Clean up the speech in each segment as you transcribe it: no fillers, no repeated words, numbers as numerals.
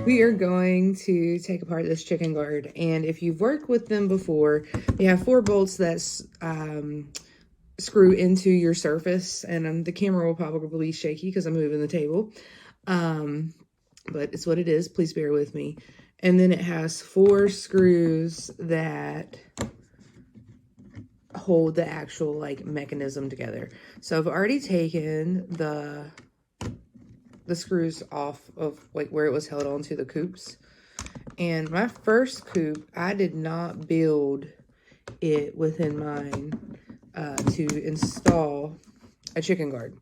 We are going to take apart this chicken guard, and if you've worked with them before, they have 4 bolts that screw into your surface, and the camera will probably be shaky because I'm moving the table, but it's what it is. Please bear with me. And then it has 4 screws that hold the actual like mechanism together. So I've already taken the screws off of like where it was held onto the coops. And my first coop, I did not build it within mind to install a chicken guard.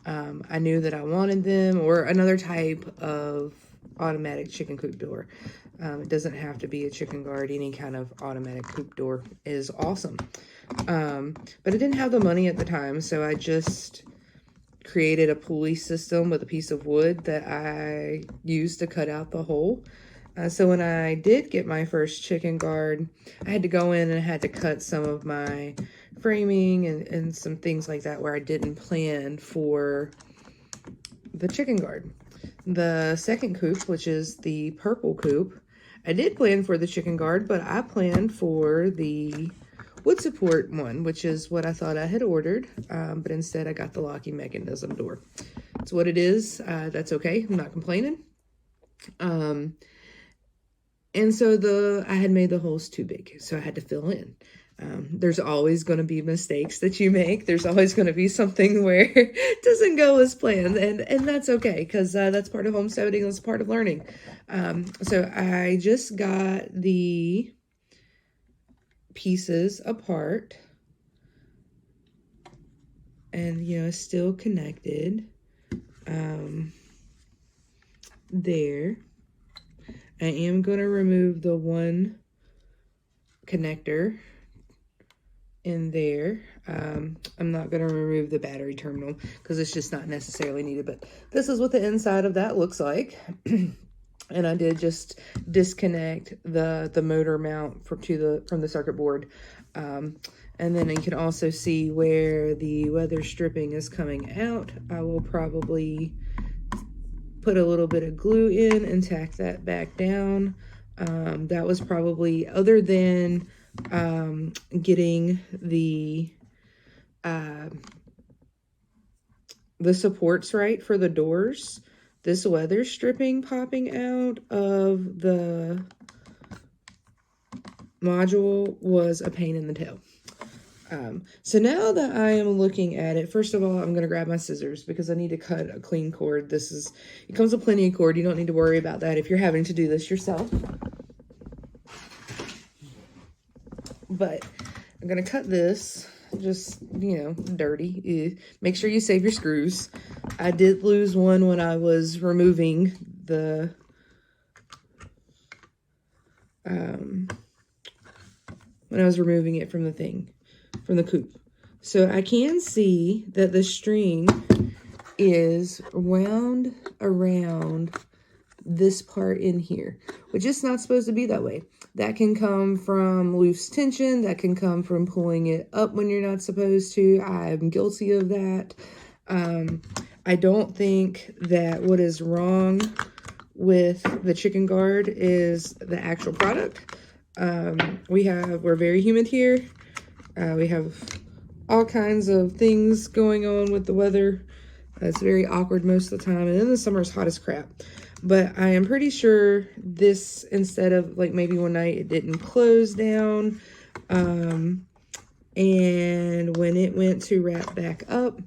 I knew that I wanted them, or another type of automatic chicken coop door. It doesn't have to be a chicken guard. Any kind of automatic coop door is awesome. But I didn't have the money at the time, so I just created a pulley system with a piece of wood that I used to cut out the hole. So when I did get my first chicken guard, I had to go in and I had to cut some of my framing and some things like that where I didn't plan for the chicken guard. The second coop, which is the purple coop, I did plan for the chicken guard, but I planned for the wood support one, which is what I thought I had ordered, but instead I got the locking mechanism door. It's what it is. That's okay. I'm not complaining. And so I had made the holes too big, so I had to fill in. There's always going to be mistakes that you make. There's always going to be something where it doesn't go as planned, and that's okay, because that's part of homesteading. That's part of learning. So I just got the pieces apart, and still connected there. I am going to remove the one connector in there. I'm not going to remove the battery terminal because it's just not necessarily needed, but this is what the inside of that looks like. And I did just disconnect the motor mount from the circuit board. And then you can also see where the weather stripping is coming out. I will probably put a little bit of glue in and tack that back down. That was probably, other than getting the supports right for the doors, this weather stripping popping out of the module was a pain in the tail. So now that I am looking at it, first of all, I'm going to grab my scissors because I need to cut a clean cord. It comes with plenty of cord. You don't need to worry about that if you're having to do this yourself. But I'm going to cut this, just, dirty. Make sure you save your screws. I did lose one when I was removing it from the coop. So I can see that the string is wound around this part in here, which is not supposed to be that way. That can come from loose tension. That can come from pulling it up when you're not supposed to. I'm guilty of that. I don't think that what is wrong with the chicken guard is the actual product. We're very humid here. We have all kinds of things going on with the weather. It's very awkward most of the time. And then the summer is hot as crap. But I am pretty sure this, instead of like maybe one night it didn't close down. And when it went to wrap back up,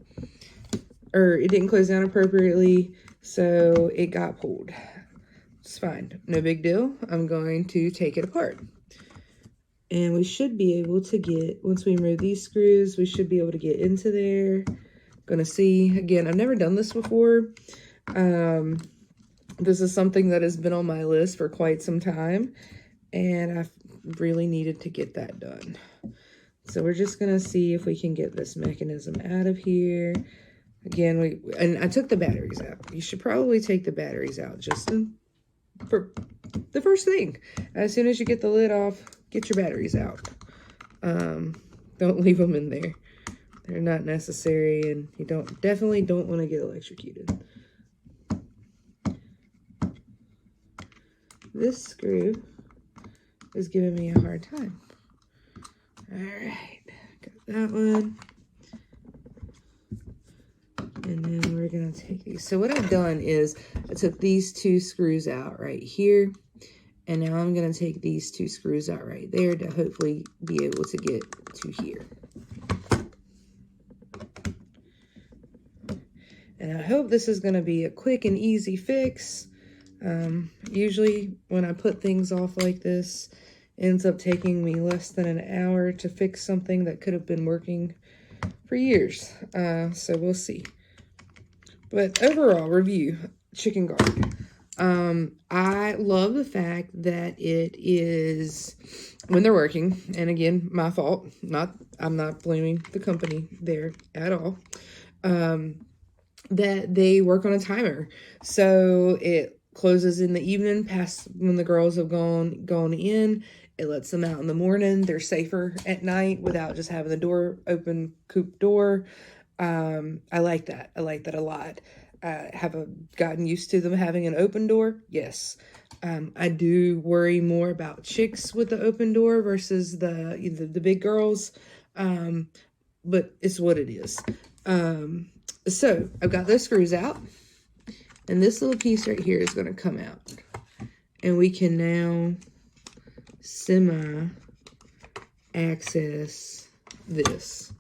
or it didn't close down appropriately, so it got pulled. It's fine. No big deal. I'm going to take it apart. And we should be able to get, once we remove these screws, we should be able to get into there. Gonna see, again, I've never done this before. This is something that has been on my list for quite some time, and I've really needed to get that done. So we're just gonna see if we can get this mechanism out of here. Again, and I took the batteries out. You should probably take the batteries out just for the first thing. As soon as you get the lid off, get your batteries out. Don't leave them in there. They're not necessary, and you definitely don't want to get electrocuted. this screw is giving me a hard time. All right, got that one. And then we're gonna take these. So what I've done is I took these 2 screws out right here. And now I'm gonna take these 2 screws out right there to hopefully be able to get to here. And I hope this is gonna be a quick and easy fix. Usually when I put things off like this, it ends up taking me less than an hour to fix something that could have been working for years. So we'll see. But overall review, chicken guard. I love the fact that it is, when they're working, and again, my fault, I'm not blaming the company there at all, that they work on a timer. So it closes in the evening past when the girls have gone in. It lets them out in the morning. They're safer at night without just having the door open, coop door. I like that. I like that a lot. Have gotten used to them having an open door? Yes. I do worry more about chicks with the open door versus the big girls. But it's what it is. So I've got those screws out, and this little piece right here is going to come out, and we can now access this.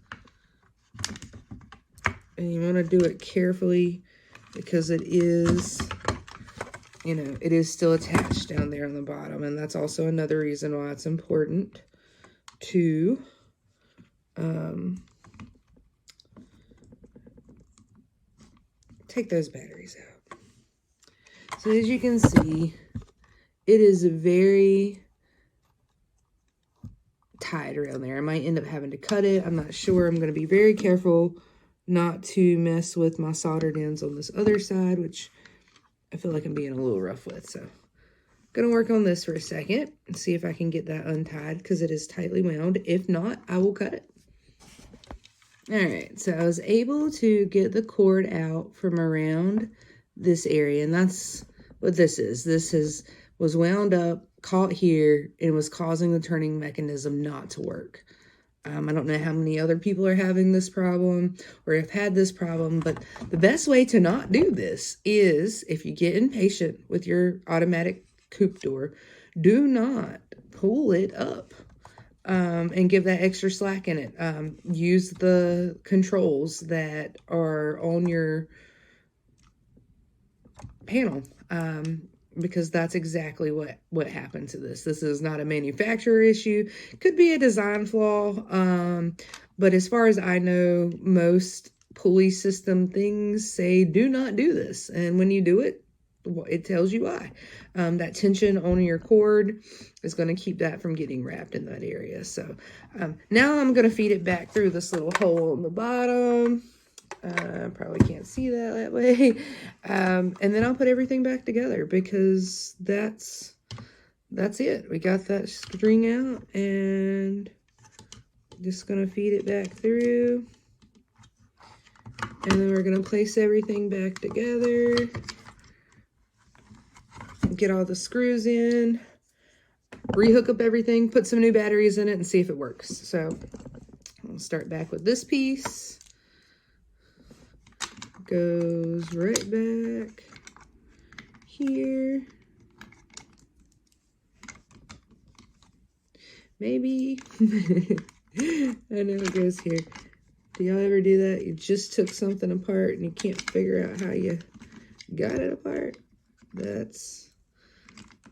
And you want to do it carefully because it is, you know, it is still attached down there on the bottom. And that's also another reason why it's important to take those batteries out. So as you can see, it is very tied around there. I might end up having to cut it. I'm not sure. I'm going to be very careful not to mess with my soldered ends on this other side, which I feel like I'm being a little rough with. So I'm going to work on this for a second and see if I can get that untied because it is tightly wound. If not, I will cut it. All right, so I was able to get the cord out from around this area, and that's what this is. This was wound up, caught here, and was causing the turning mechanism not to work. I don't know how many other people are having this problem or have had this problem, but the best way to not do this is if you get impatient with your automatic coop door, do not pull it up. And give that extra slack in it. Use the controls that are on your panel, because that's exactly what happened to this. This is not a manufacturer issue. Could be a design flaw, but as far as I know, most pulley system things say do not do this. And when you do it, it tells you why. That tension on your cord is going to keep that from getting wrapped in that area. So now I'm going to feed it back through this little hole on the bottom. Probably can't see that way. And then I'll put everything back together because that's it. We got that string out and just going to feed it back through. And then we're going to place everything back together. Get all the screws in, rehook up everything, put some new batteries in it, and see if it works. So I'll start back with this piece. Goes right back here. Maybe. I know it goes here. Do y'all ever do that? You just took something apart and you can't figure out how you got it apart? That's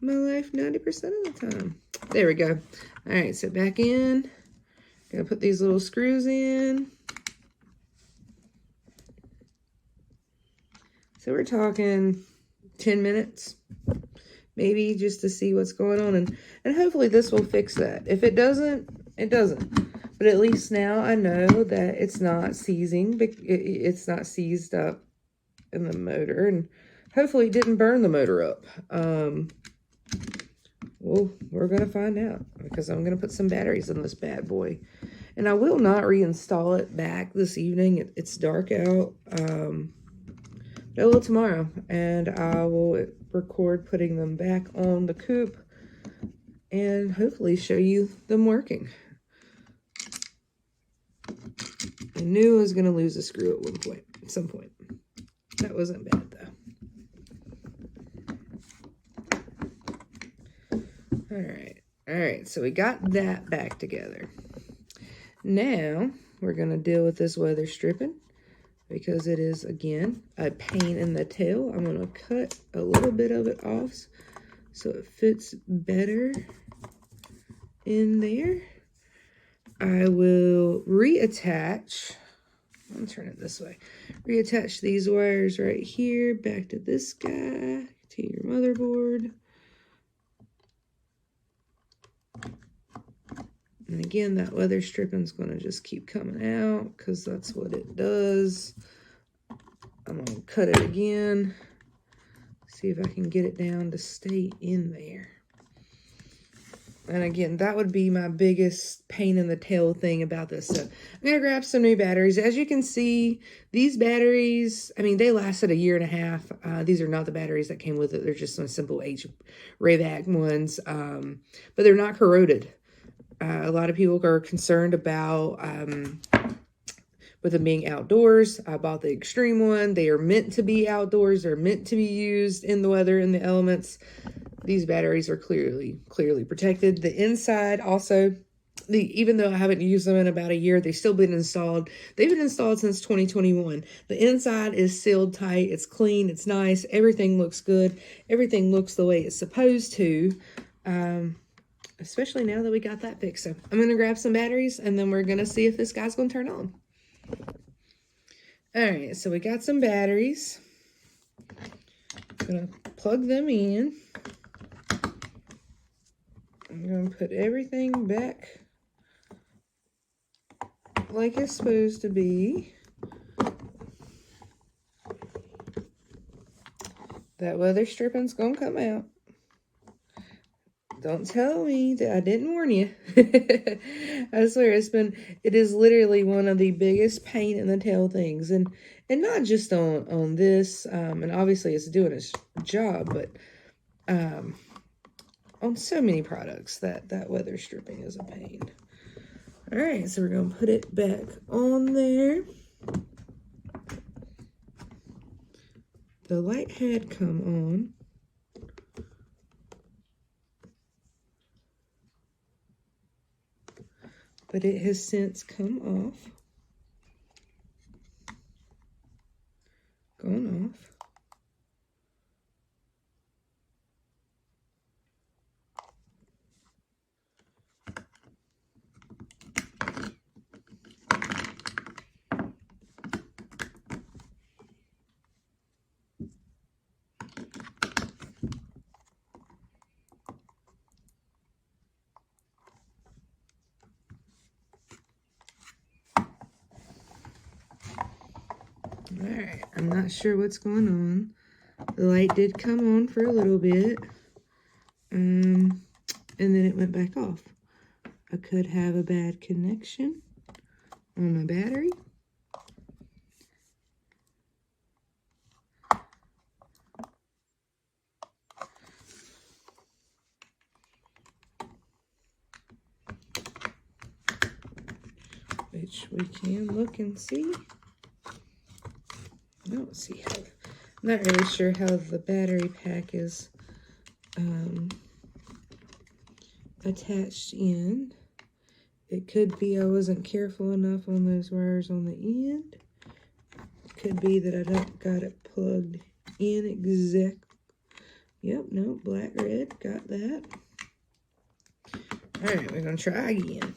my life 90% of the time. There we go. All right, so back in. Gonna put these little screws in. So we're talking 10 minutes, maybe, just to see what's going on. And hopefully this will fix that. If it doesn't, it doesn't. But at least now I know that it's not seizing. It's not seized up in the motor. And hopefully it didn't burn the motor up. Well, we're going to find out because I'm going to put some batteries in this bad boy. And I will not reinstall it back this evening. It's dark out. But I will tomorrow. And I will record putting them back on the coop and hopefully show you them working. I knew I was going to lose a screw at some point. That wasn't bad though. All right, so we got that back together. Now we're going to deal with this weather stripping because it is, again, a pain in the tail. I'm going to cut a little bit of it off so it fits better in there. I will reattach, I'll turn it this way, reattach these wires right here back to this guy, to your motherboard. And again, that weather stripping is going to just keep coming out because that's what it does. I'm going to cut it again, see if I can get it down to stay in there. And again, that would be my biggest pain in the tail thing about this. So I'm going to grab some new batteries. As you can see, these batteries, I mean, they lasted 1.5 years. These are not the batteries that came with it. They're just some simple Rayvac ones, but they're not corroded. A lot of people are concerned about with them being outdoors. I bought the extreme one. They are meant to be outdoors. They're meant to be used in the weather, in the elements. These batteries are clearly protected. The inside also, even though I haven't used them in about 1 year, they've still been installed. They've been installed since 2021. The inside is sealed tight. It's clean. It's nice. Everything looks good. Everything looks the way it's supposed to. Especially now that we got that fixed. So I'm going to grab some batteries and then we're going to see if this guy's going to turn on. All right, so we got some batteries. I'm going to plug them in. I'm going to put everything back like it's supposed to be. That weather stripping's going to come out. Don't tell me that I didn't warn you. I swear, it is literally one of the biggest pain in the tail things. And not just on this, and obviously it's doing its job, but on so many products that weather stripping is a pain. All right, so we're going to put it back on there. The light had come on. But it has since come off. Gone off. Alright, I'm not sure what's going on. The light did come on for a little bit. And then it went back off. I could have a bad connection on my battery. Which we can look and see. I don't see how, I'm not really sure how the battery pack is attached in. It could be I wasn't careful enough on those wires on the end. It could be that I don't got it plugged in exact. Yep, no, black, red, got that. All right, we're gonna try again.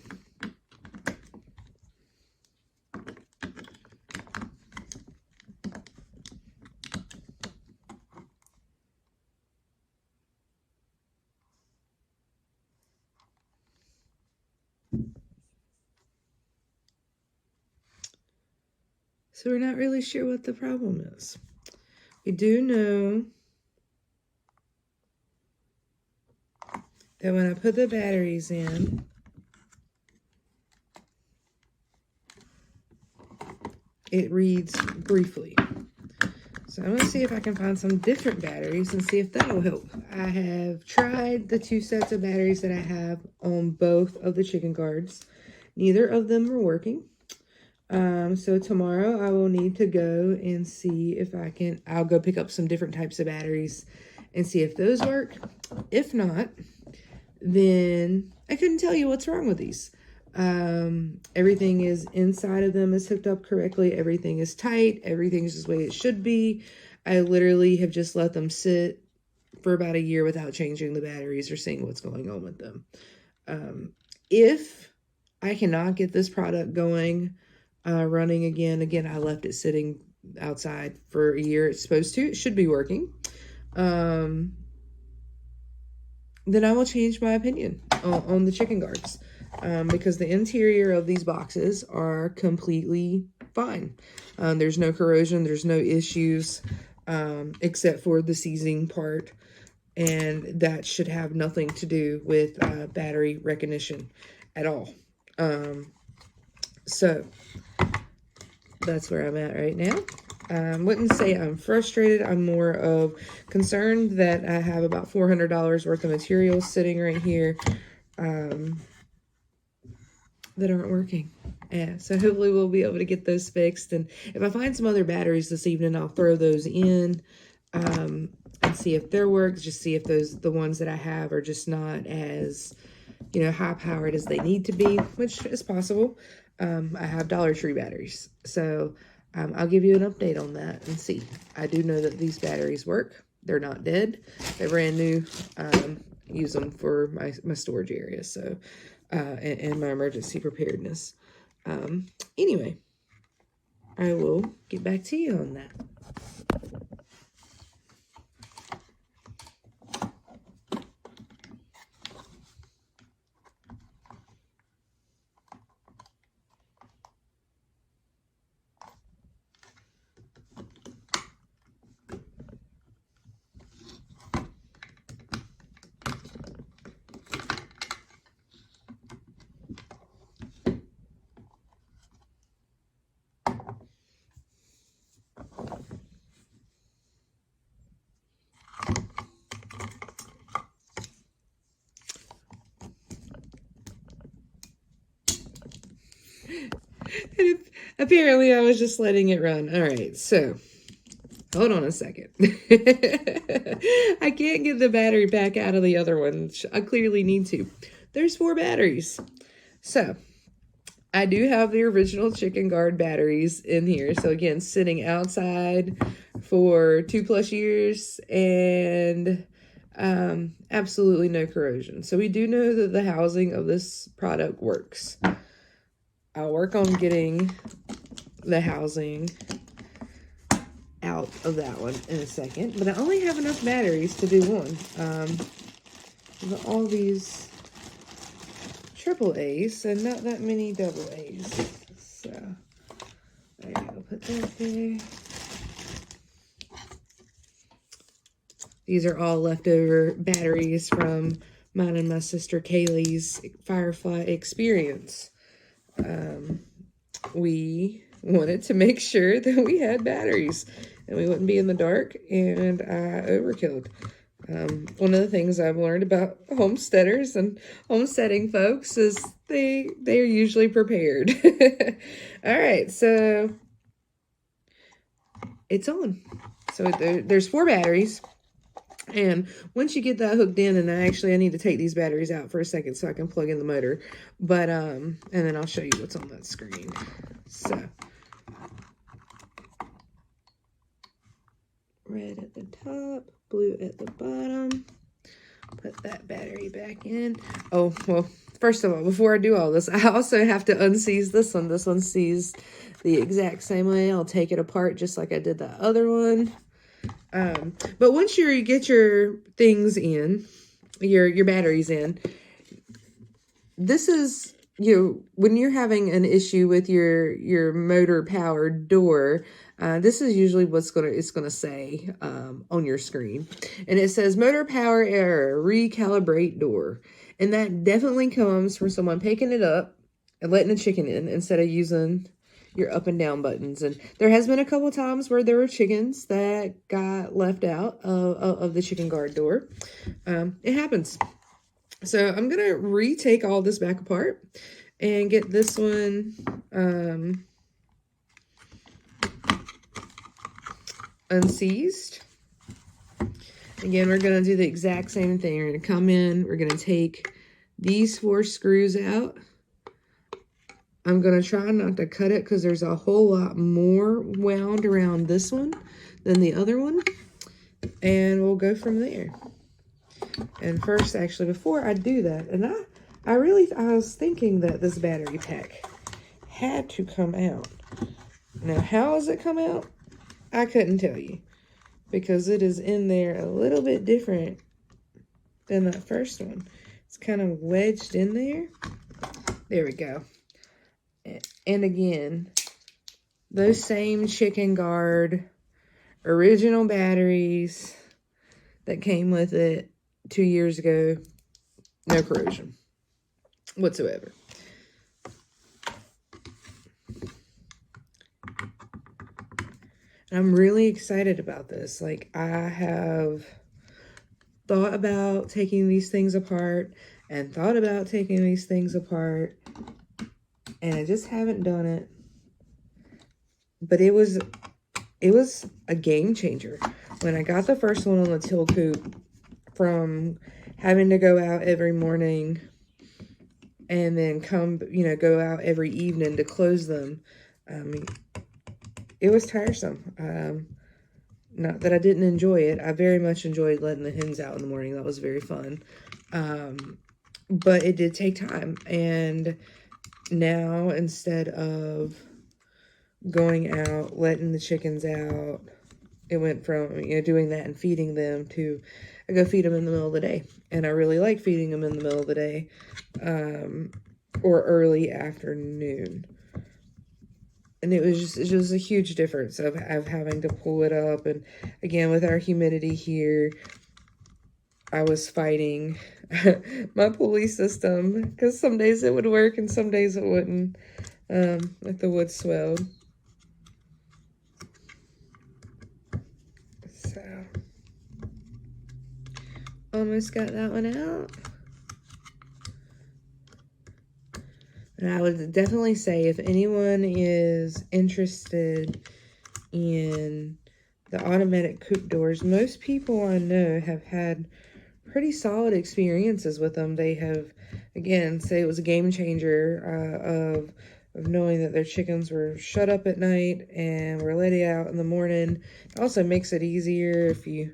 So we're not really sure what the problem is. We do know that when I put the batteries in, it reads briefly. So I'm going to see if I can find some different batteries and see if that'll help. I have tried the 2 sets of batteries that I have on both of the chicken guards. Neither of them are working. So tomorrow I will need to go and see if I'll go pick up some different types of batteries and see if those work. If not, then I couldn't tell you what's wrong with these. Everything is inside of them is hooked up correctly. Everything is tight. Everything's just the way it should be. I literally have just let them sit for about a year without changing the batteries or seeing what's going on with them. If I cannot get this product going, running again, I left it sitting outside for a year. It's supposed to. It should be working. Then I will change my opinion on the chicken guards. Because the interior of these boxes are completely fine. There's no corrosion, there's no issues, except for the seizing part, and that should have nothing to do with battery recognition at all. So that's where I'm at right now. Wouldn't say I'm frustrated. I'm more of concerned that I have about $400 worth of materials sitting right here that aren't working. Yeah, so hopefully we'll be able to get those fixed. And if I find some other batteries this evening, I'll throw those in and see if they're works. Just see if the ones that I have are just not as, high powered as they need to be, which is possible. I have Dollar Tree batteries, so I'll give you an update on that and see. I do know that these batteries work. They're not dead. They're brand new. Use them for my storage area, so and my emergency preparedness. Anyway, I will get back to you on that. And apparently I was just letting it run. All right, so hold on a second. I can't get the battery back out of the other one. I clearly need to. There's 4 batteries. So I do have the original chicken guard batteries in here. So again, sitting outside for 2+ years and absolutely no corrosion. So we do know that the housing of this product works. I'll work on getting the housing out of that one in a second, but I only have enough batteries to do one. All these AAAs and not that many AA's. So there you go, put that there. These are all leftover batteries from mine and my sister Kaylee's Firefly experience. We wanted to make sure that we had batteries and we wouldn't be in the dark, and I overkilled. One of the things I've learned about homesteaders and homesteading folks is they're usually prepared. All right, so it's on. So there's 4 batteries. And once you get that hooked in, and I need to take these batteries out for a second so I can plug in the motor. But, and then I'll show you what's on that screen. So, red at the top, blue at the bottom. Put that battery back in. Oh, well, first of all, before I do all this, I also have to unseize this one. This one seized the exact same way. I'll take it apart just like I did the other one. But once you get your things in, your batteries in, this is, when you're having an issue with your motor powered door, this is usually what's it's gonna say on your screen, and it says motor power error, recalibrate door, and that definitely comes from someone picking it up and letting a chicken in instead of using your up and down buttons. And there has been a couple times where there were chickens that got left out of the chicken guard door. It happens. So I'm going to retake all this back apart and get this one unseized. Again, we're going to do the exact same thing. We're going to come in, we're going to take these 4 screws out. I'm going to try not to cut it because there's a whole lot more wound around this one than the other one. And we'll go from there. And first, actually, before I do that, and I was thinking that this battery pack had to come out. Now, how does it come out? I couldn't tell you, because it is in there a little bit different than that first one. It's kind of wedged in there. There we go. And again, those same chicken guard original batteries that came with it 2 years ago. No corrosion whatsoever. I'm really excited about this. Like, I have thought about taking these things apart and thought about taking these things apart, and I just haven't done it. But it was a game changer. When I got the first one on the till coop, from having to go out every morning and then go out every evening to close them, it was tiresome. Not that I didn't enjoy it. I very much enjoyed letting the hens out in the morning. That was very fun. But it did take time. And now, instead of going out, letting the chickens out, it went from, doing that and feeding them to, I go feed them in the middle of the day. And I really like feeding them in the middle of the day, or early afternoon. And it was just a huge difference of having to pull it up. And again, with our humidity here, I was fighting my pulley system, because some days it would work and some days it wouldn't, like the wood swelled. So, almost got that one out. And I would definitely say, if anyone is interested in the automatic coop doors, most people I know have had pretty solid experiences with them. They have, again, say it was a game changer of knowing that their chickens were shut up at night and were let out in the morning. It also makes it easier if you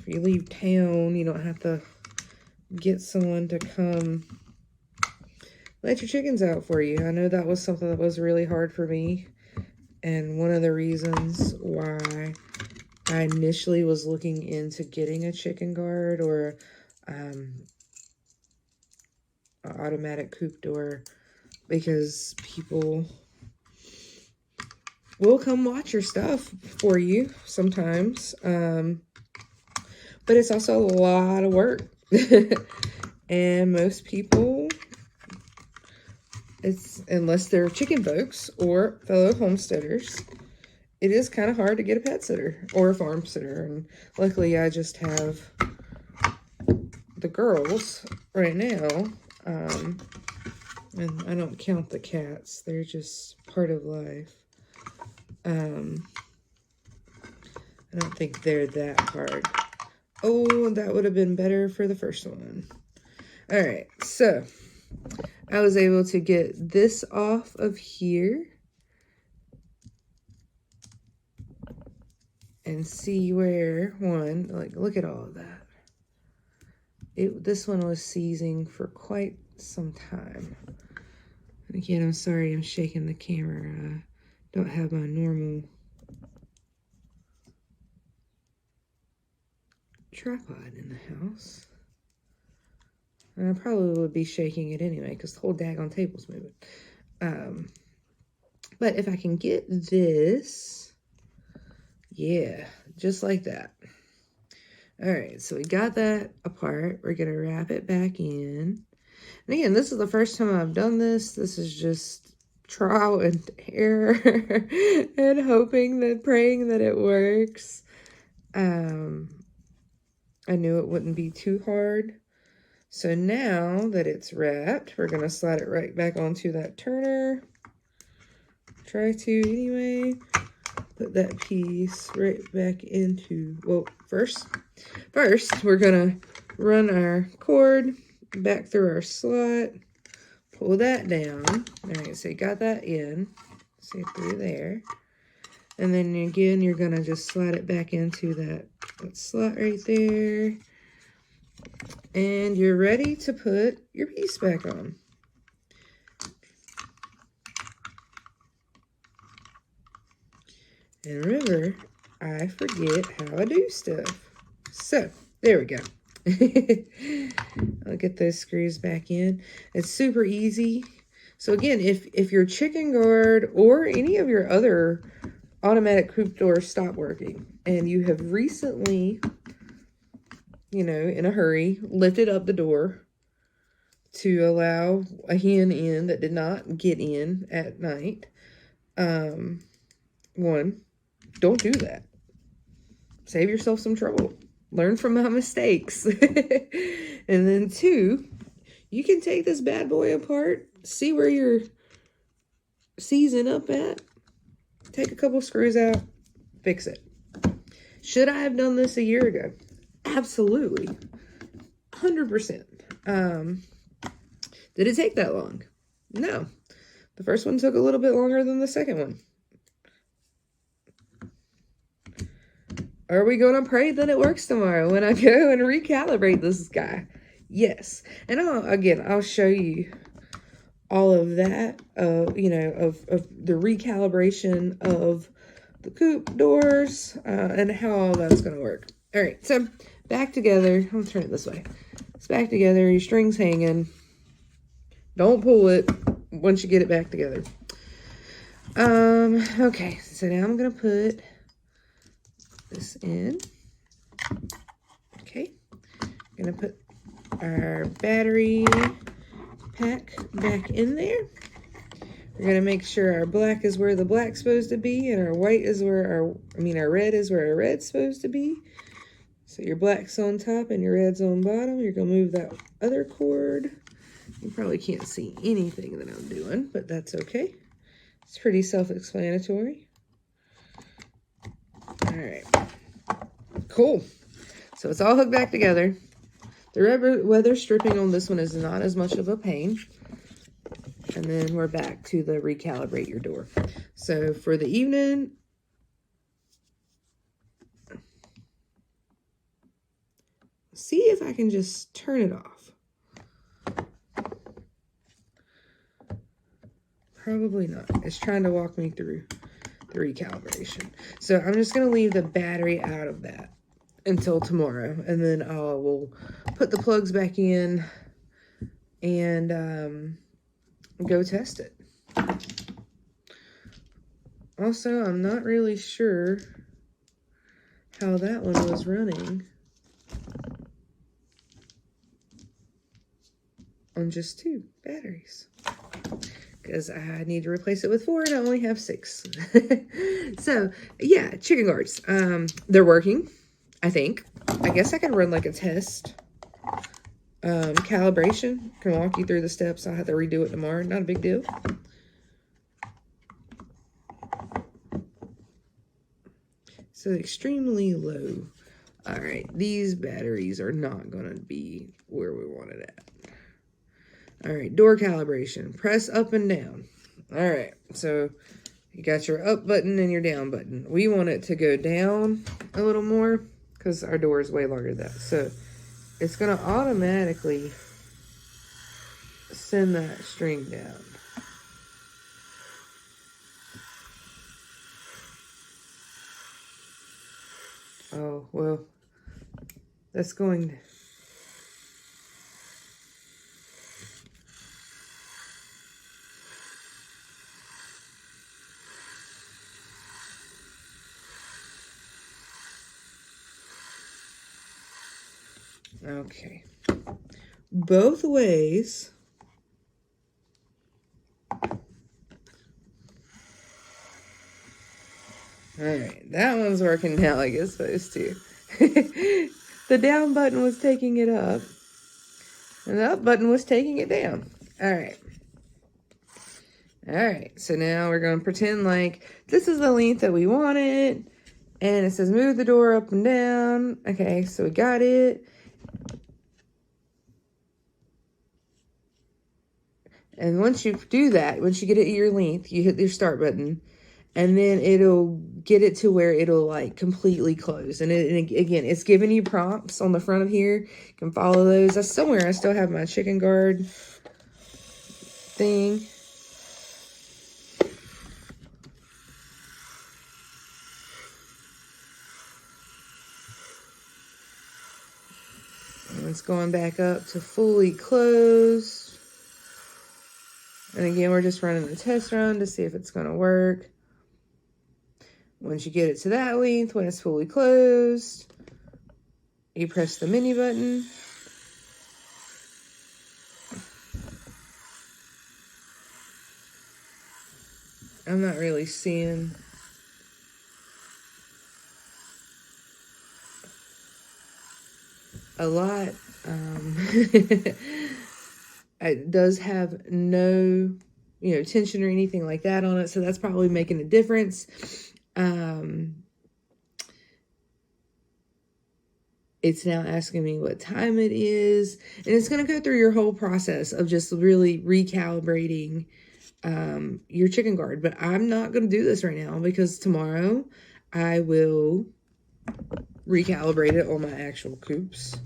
leave town. You don't have to get someone to come let your chickens out for you. I know that was something that was really hard for me, and one of the reasons why I initially was looking into getting a chicken guard or an automatic coop door, because people will come watch your stuff for you sometimes, but it's also a lot of work. And most people, unless they're chicken folks or fellow homesteaders, it is kind of hard to get a pet sitter or a farm sitter. And luckily I just have the girls right now. And I don't count the cats. They're just part of life. I don't think they're that hard. Oh, that would have been better for the first one. All right, so I was able to get this off of here and see where look at all of that. This one was seizing for quite some time. And again, I'm sorry I'm shaking the camera. I don't have my normal tripod in the house. And I probably would be shaking it anyway, because the whole daggone table's moving. But if I can get this, yeah, just like that. All right, so we got that apart. We're going to wrap it back in. And again, this is the first time I've done this. This is just trial and error and praying that it works. I knew it wouldn't be too hard. So now that it's wrapped, we're going to slide it right back onto that turner. Try to anyway. Put that piece right back into, well, first we're going to run our cord back through our slot. Pull that down. All right, so you got that in. See through there. And then again, you're going to just slide it back into that slot right there. And you're ready to put your piece back on. And remember, I forget how I do stuff. So, there we go. I'll get those screws back in. It's super easy. So again, if your chicken guard or any of your other automatic coop doors stop working and you have recently, you know, in a hurry, lifted up the door to allow a hen in that did not get in at night, one, don't do that. Save yourself some trouble. Learn from my mistakes. And then two, you can take this bad boy apart, see where you're seizing up at, take a couple screws out, fix it. Should I have done this a year ago? Absolutely. 100%. Did it take that long? No. The first one took a little bit longer than the second one. Are we going to pray that it works tomorrow when I go and recalibrate this guy? Yes. And I'll show you all of that, you know, of the recalibration of the coop doors and how all that's going to work. All right, so back together. I'm going to turn it this way. It's back together. Your string's hanging. Don't pull it once you get it back together. Okay, so now I'm going to put this in. Okay, I'm going to put our battery pack back in there. We're going to make sure our black is where the black's supposed to be and our white is where our red is where our red's supposed to be. So your black's on top and your red's on bottom. You're going to move that other cord. You probably can't see anything that I'm doing, but that's okay. It's pretty self-explanatory. All right. Cool. So it's all hooked back together. The weather stripping on this one is not as much of a pain. And then we're back to the recalibrate your door. So for the evening, see if I can just turn it off. Probably not. It's trying to walk me through the recalibration. So I'm just going to leave the battery out of that until tomorrow. And then we'll put the plugs back in and go test it. Also, I'm not really sure how that one was running on just 2 batteries. Because I need to replace it with 4 and I only have 6. So, yeah, chicken guards. They're working, I think. I guess I can run like a test. Calibration. Can walk you through the steps. I'll have to redo it tomorrow. Not a big deal. So, extremely low. Alright, these batteries are not going to be where we want it at. Alright, door calibration. Press up and down. Alright, so you got your up button and your down button. We want it to go down a little more because our door is way longer than that. So it's going to automatically send that string down. Oh, well, that's going to... Okay. Both ways Alright, that one's working now like it's supposed to. The down button was taking it up, and the up button was taking it down. Alright. Alright, so now we're going to pretend like this is the length that we wanted. And it says move the door up and down. Okay, so we got it. And once you do that, once you get it at your length, you hit your start button. And then it'll get it to where it'll like completely close. And again, it's giving you prompts on the front of here. You can follow those. I still have my chicken guard thing. And it's going back up to fully closed. And again, we're just running a test run to see if it's going to work. Once you get it to that length, when it's fully closed, you press the menu button. I'm not really seeing a lot. It does have no, tension or anything like that on it, so that's probably making a difference. It's now asking me what time it is, and it's going to go through your whole process of just really recalibrating your chicken guard. But I'm not going to do this right now because tomorrow I will recalibrate it on my actual coops.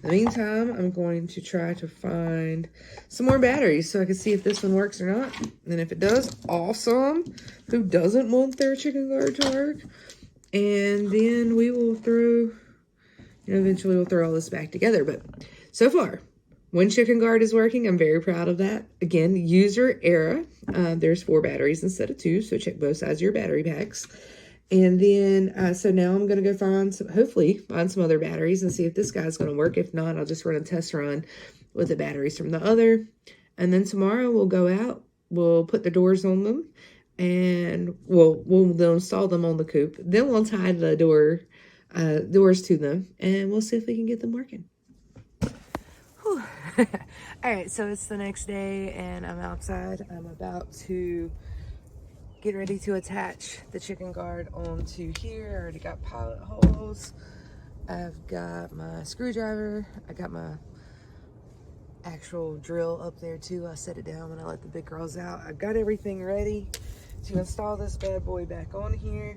In the meantime, I'm going to try to find some more batteries so I can see if this one works or not. And if it does, awesome. Who doesn't want their chicken guard to work? And then we will throw, eventually we'll throw all this back together. But so far, one chicken guard is working. I'm very proud of that. Again, user error. There's 4 batteries instead of 2, so check both sides of your battery packs. And then, so now I'm going to go hopefully find some other batteries and see if this guy's going to work. If not, I'll just run a test run with the batteries from the other. And then tomorrow we'll go out, we'll put the doors on them, and we'll install them on the coop. Then we'll tie the doors to them, and we'll see if we can get them working. All right, so it's the next day, and I'm outside. I'm about to get ready to attach the chicken guard onto here. I already got pilot holes. I've got my screwdriver. I got my actual drill up there too. I set it down when I let the big girls out. I got everything ready to install this bad boy back on here.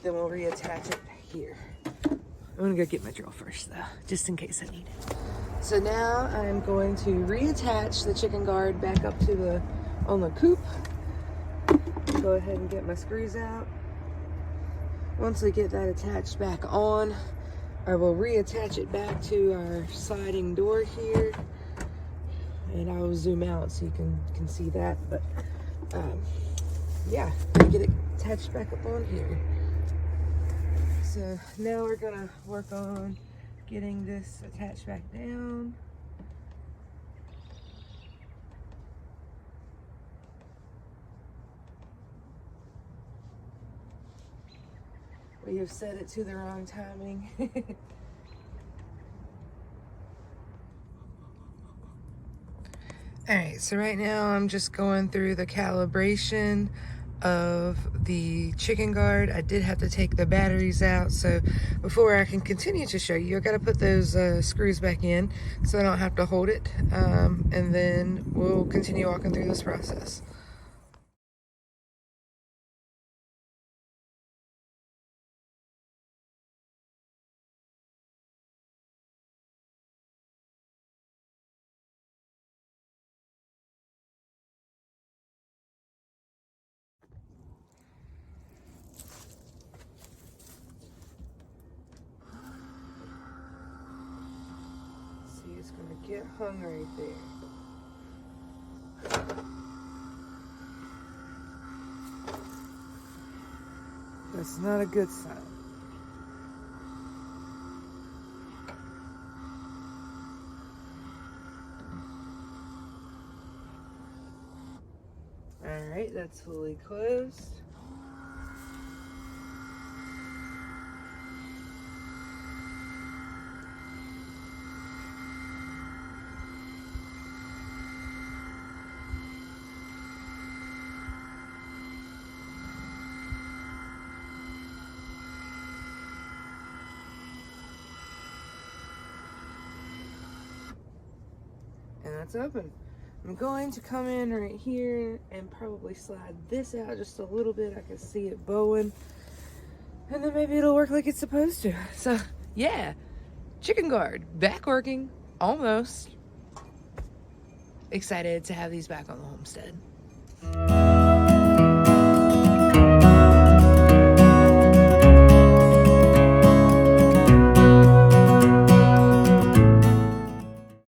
Then we'll reattach it here. I'm gonna go get my drill first though, just in case I need it. So now I'm going to reattach the chicken guard back up to on the coop. Go ahead and get my screws out. Once I get that attached back on, I will reattach it back to our sliding door here. And I will zoom out so you can see that. But yeah, get it attached back up on here. So now we're gonna work on getting this attached back down. We have set it to the wrong timing. Alright, so right now I'm just going through the calibration of the chicken guard. I did have to take the batteries out, so before I can continue to show you, I got to put those screws back in so I don't have to hold it, and then we'll continue walking through this process. It's gonna get hung right there. That's not a good sign. Alright, that's fully closed. and that's open. I'm going to come in right here and probably slide this out just a little bit. I can see it bowing. And then maybe it'll work like it's supposed to. So, yeah. Chicken guard. Back working. Almost. Excited to have these back on the homestead.